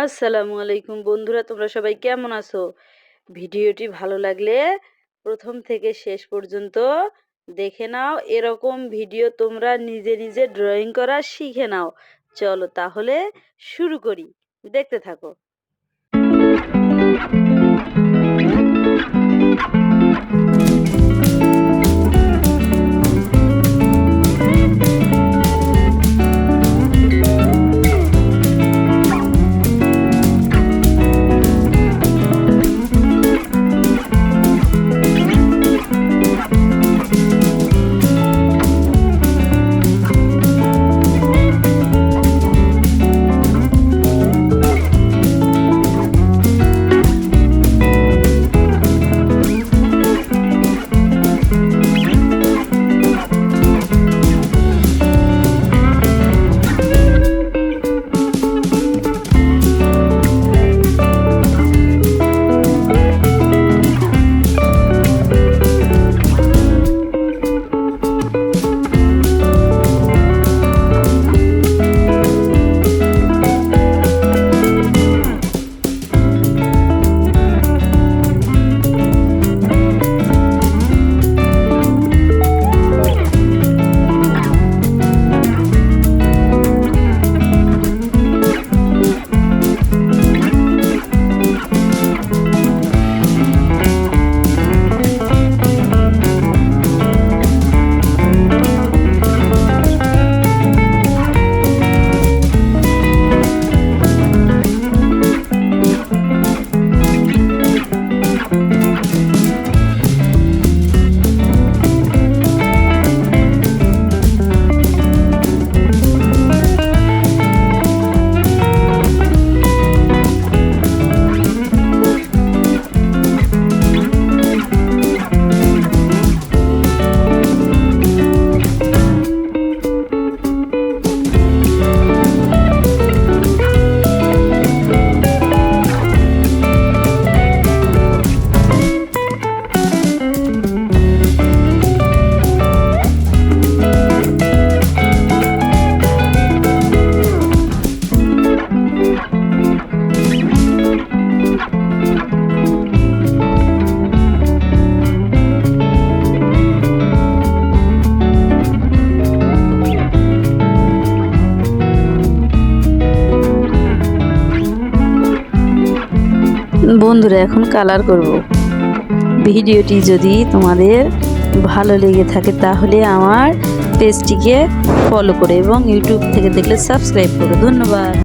আসসালামু আলাইকুম বন্ধুরা, তোমরা সবাই কেমন আছো? ভিডিওটি ভালো লাগলে প্রথম থেকে শেষ পর্যন্ত দেখে নাও। এরকম ভিডিও তোমরা নিজে নিজে ড্রয়িং করা শিখে নাও। চলো তাহলে শুরু করি, দেখতে থাকো। বন্ধুরা, এখন কালার করব। ভিডিওটি যদি তোমাদের ভালো লেগে থাকে তাহলে আমার পেজটিকে ফলো করে এবং ইউটিউব থেকে দেখলে সাবস্ক্রাইব করো। ধন্যবাদ।